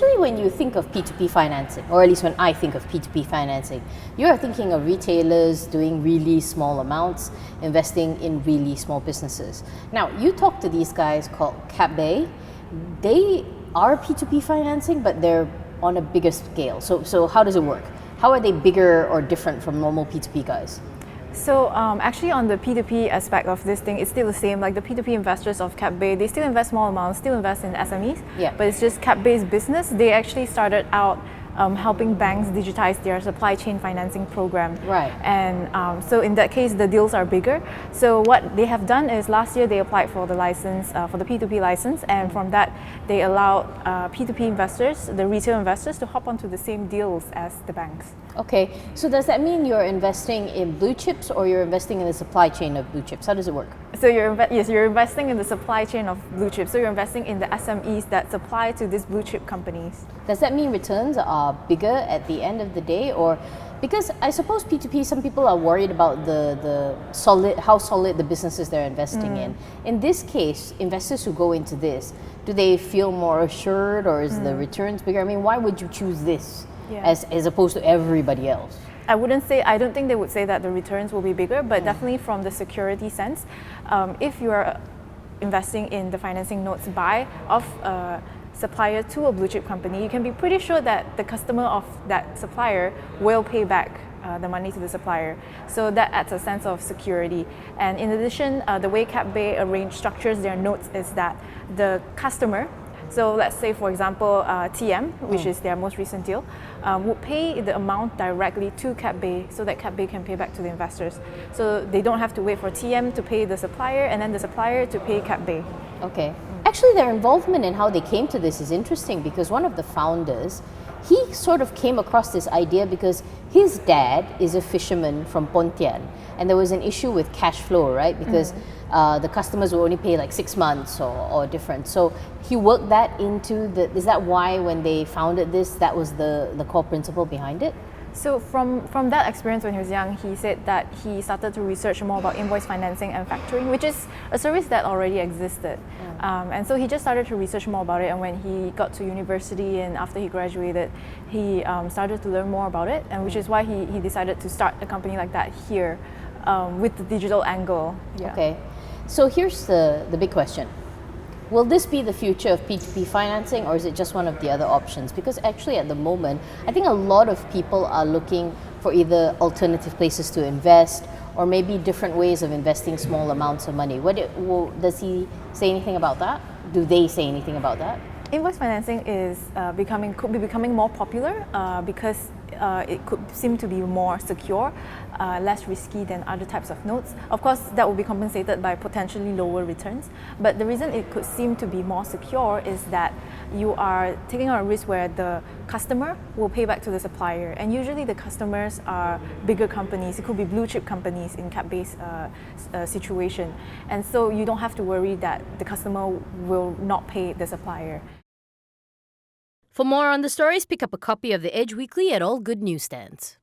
usually when you think of P2P financing, or at least when I think of P2P financing, you're thinking of retailers doing really small amounts, investing in really small businesses. Now, you talk to these guys called CapBay. They are P2P financing, but they're on a bigger scale. So how does it work? How are they bigger or different from normal P2P guys? So actually on the P2P aspect of this thing, it's still the same. Like the P2P investors of CapBay, they still invest small amounts, still invest in SMEs, Yeah. but it's just CapBay's business. They actually started out helping banks digitize their supply chain financing program. Right. And so in that case, the deals are bigger. So what they have done is last year they applied for the license, for the P2P license, and from that they allowed P2P investors, the retail investors, to hop onto the same deals as the banks. Okay, so does that mean you're investing in blue chips or you're investing in the supply chain of blue chips? How does it work? So you're investing in the supply chain of blue chips. So you're investing in the SMEs that supply to these blue chip companies. Does that mean returns are bigger at the end of the day, or because I suppose P2P, some people are worried about the how solid the businesses they're investing in. In this case, investors who go into this, do they feel more assured, or is the returns bigger? I mean, why would you choose this as opposed to everybody else? I don't think they would say that the returns will be bigger, but definitely from the security sense, if you are investing in the financing notes of a supplier to a blue chip company, you can be pretty sure that the customer of that supplier will pay back the money to the supplier. So that adds a sense of security. And in addition, the way CapBay structures their notes is that the customer, so let's say for example TM, which is their most recent deal, would pay the amount directly to CapBay so that CapBay can pay back to the investors. So they don't have to wait for TM to pay the supplier and then the supplier to pay CapBay. Okay. Actually, their involvement in how they came to this is interesting, because one of the founders, he sort of came across this idea because his dad is a fisherman from Pontian, and there was an issue with cash flow, right? Because the customers will only pay like 6 months or different. So he worked that into is that why when they founded this, that was the core principle behind it? So from that experience when he was young, he said that he started to research more about invoice financing and factoring, which is a service that already existed. And so he just started to research more about it, and when he got to university and after he graduated, he started to learn more about it, and which is why he decided to start a company like that here with the digital angle. Yeah. Okay, so here's the big question. Will this be the future of P2P financing, or is it just one of the other options? Because actually at the moment, I think a lot of people are looking for either alternative places to invest or maybe different ways of investing small amounts of money. Does he say anything about that? Do they say anything about that? Invoice financing could be becoming more popular because it could seem to be more secure, less risky than other types of notes. Of course, that will be compensated by potentially lower returns. But the reason it could seem to be more secure is that you are taking on a risk where the customer will pay back to the supplier. And usually the customers are bigger companies. It could be blue chip companies in CapBay's situation. And so you don't have to worry that the customer will not pay the supplier. For more on the stories, pick up a copy of The Edge Weekly at all good newsstands.